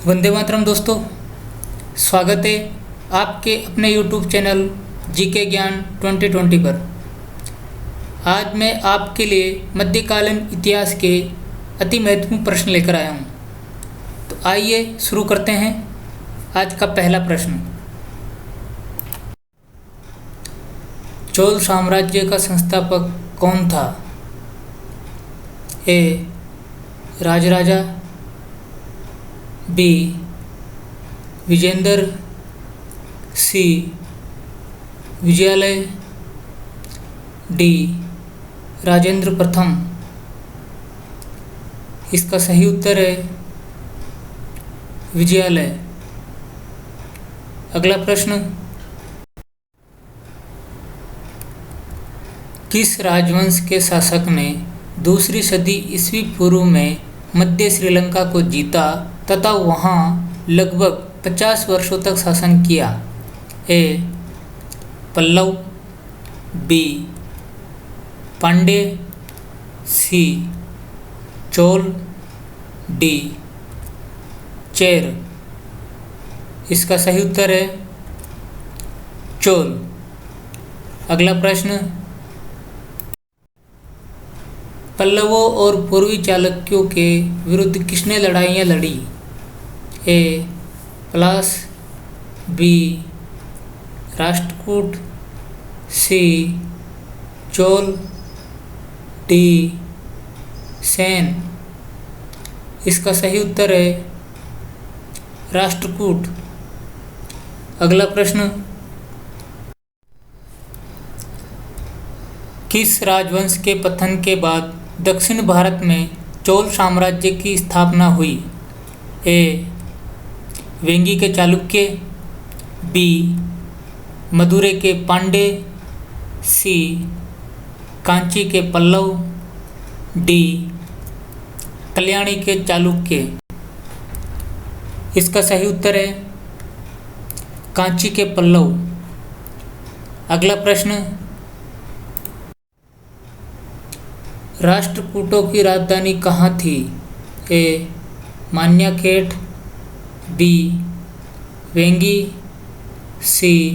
वंदे मातरम दोस्तों, स्वागत है आपके अपने YouTube चैनल जीके ज्ञान 2020 पर। आज मैं आपके लिए मध्यकालीन इतिहास के अति महत्वपूर्ण प्रश्न लेकर आया हूँ। तो आइए शुरू करते हैं। आज का पहला प्रश्न, चोल साम्राज्य का संस्थापक कौन था? ए. राजराजा, बी. विजेंद्र, सी. विजयालय, डी. राजेंद्र प्रथम। इसका सही उत्तर है विजयालय। अगला प्रश्न, किस राजवंश के शासक ने दूसरी सदी ईस्वी पूर्व में मध्य श्रीलंका को जीता तथा वहां लगभग 50 वर्षों तक शासन किया? ए. पल्लव, बी. पांड्य, सी. चोल, डी. चेर। इसका सही उत्तर है चोल। अगला प्रश्न, पल्लवों और पूर्वी चालुक्यों के विरुद्ध किसने लड़ाइयाँ लड़ी? ए. पलाश, बी. राष्ट्रकूट, सी. चोल, डी. सेन। इसका सही उत्तर है राष्ट्रकूट। अगला प्रश्न, किस राजवंश के पतन के बाद दक्षिण भारत में चोल साम्राज्य की स्थापना हुई? ए. वेंगी के चालुक्य, बी. मदुरै के पांड्य, सी. कांची के पल्लव, डी. कल्याणी के चालुक्य। इसका सही उत्तर है कांची के पल्लव। अगला प्रश्न, राष्ट्रकूटों की राजधानी कहाँ थी? ए. मान्याखेट, बी. वेंगी, सी.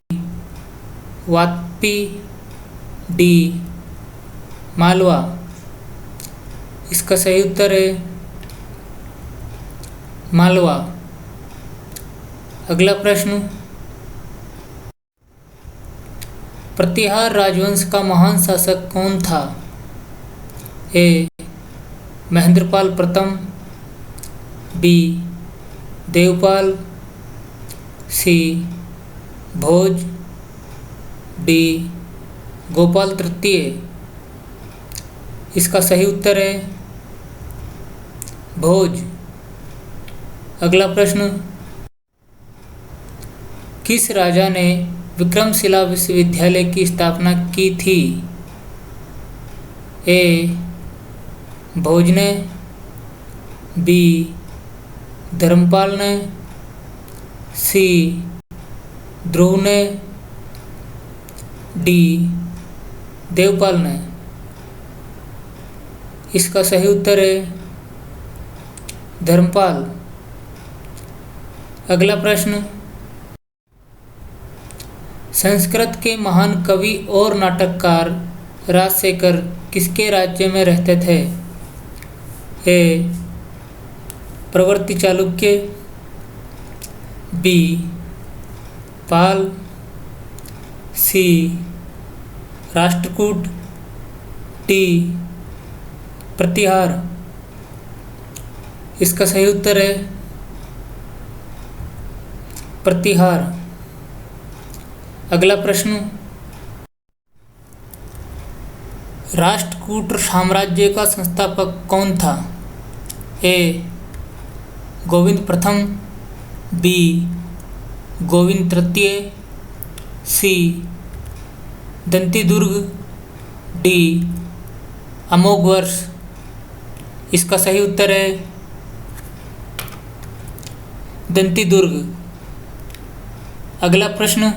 वापी, डी. मालवा। इसका सही उत्तर है मालवा। अगला प्रश्न, प्रतिहार राजवंश का महान शासक कौन था? ए. महेंद्रपाल प्रथम, बी. देवपाल, सी. भोज, डी. गोपाल तृतीय। इसका सही उत्तर है भोज। अगला प्रश्न, किस राजा ने विक्रमशिला विश्वविद्यालय की स्थापना की थी? ए. भोज ने, बी. धर्मपाल ने, सी. ध्रुव ने, डी. देवपाल ने। इसका सही उत्तर है धर्मपाल। अगला प्रश्न, संस्कृत के महान कवि और नाटककार राजशेखर किसके राज्य में रहते थे? ए. प्रवृत्ति चालुक्य, बी. पाल, सी. राष्ट्रकूट, डी. प्रतिहार। इसका सही उत्तर है प्रतिहार। अगला प्रश्न, राष्ट्रकूट साम्राज्य का संस्थापक कौन था? ए. गोविंद प्रथम, बी. गोविंद तृतीय, सी. दंतीदुर्ग, डी. अमोघवर्ष। इसका सही उत्तर है दंतीदुर्ग। अगला प्रश्न,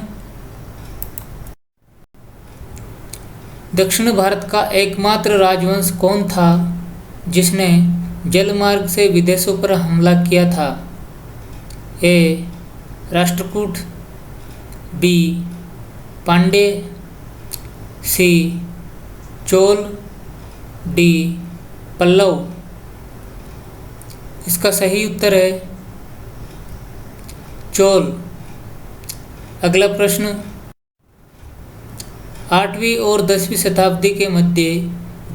दक्षिण भारत का एकमात्र राजवंश कौन था जिसने जलमार्ग से विदेशों पर हमला किया था? ए राष्ट्रकूट, बी पांड्य, सी चोल, डी पल्लव। इसका सही उत्तर है चोल। अगला प्रश्न, 8वीं और 10वीं शताब्दी के मध्य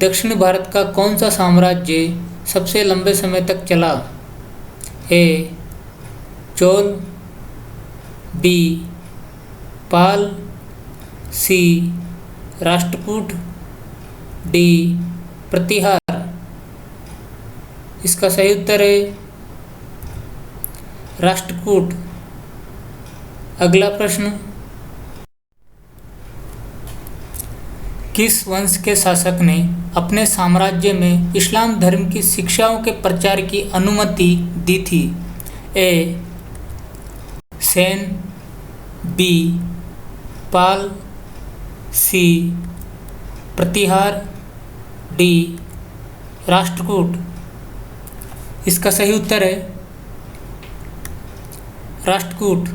दक्षिण भारत का कौन सा साम्राज्य सबसे लंबे समय तक चला? ए चोल, बी पाल, सी राष्ट्रकूट, डी प्रतिहार। इसका सही उत्तर है राष्ट्रकूट। अगला प्रश्न, किस वंश के शासक ने अपने साम्राज्य में इस्लाम धर्म की शिक्षाओं के प्रचार की अनुमति दी थी? ए सेन, बी पाल, सी प्रतिहार, डी राष्ट्रकूट। इसका सही उत्तर है राष्ट्रकूट।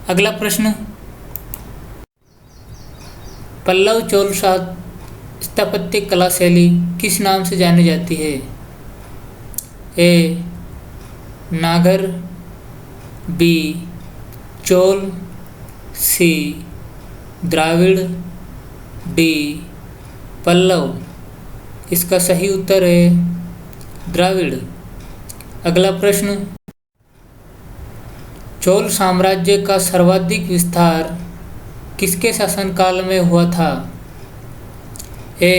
अगला प्रश्न, पल्लव चोल स्थापत्य कला शैली किस नाम से जानी जाती है? ए नागर, बी चोल, सी द्राविड़, डी पल्लव। इसका सही उत्तर है द्राविड़। अगला प्रश्न, चोल साम्राज्य का सर्वाधिक विस्तार किसके शासनकाल में हुआ था? ए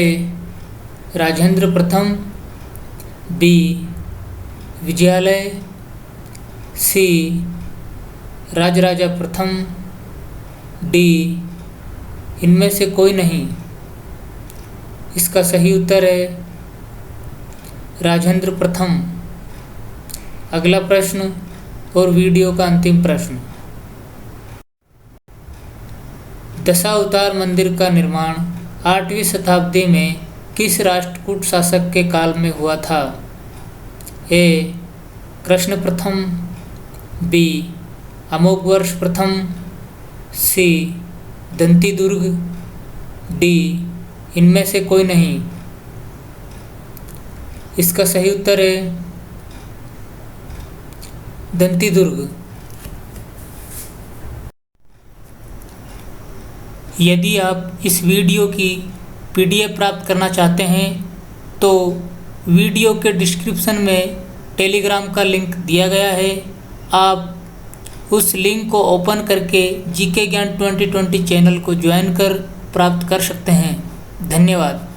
राजेंद्र प्रथम, बी विजयालय, सी राजराजा प्रथम, डी इनमें से कोई नहीं। इसका सही उत्तर है राजेंद्र प्रथम। अगला प्रश्न और वीडियो का अंतिम प्रश्न, दशावतार मंदिर का निर्माण 8वीं शताब्दी में किस राष्ट्रकूट शासक के काल में हुआ था? ए कृष्ण प्रथम, बी अमोघवर्ष प्रथम, सी दंतीदुर्ग, डी इनमें से कोई नहीं। इसका सही उत्तर है दंतीदुर्ग। यदि आप इस वीडियो की PDF प्राप्त करना चाहते हैं तो वीडियो के डिस्क्रिप्शन में टेलीग्राम का लिंक दिया गया है। आप उस लिंक को ओपन करके GK ज्ञान 2020 चैनल को ज्वाइन कर प्राप्त कर सकते हैं। धन्यवाद।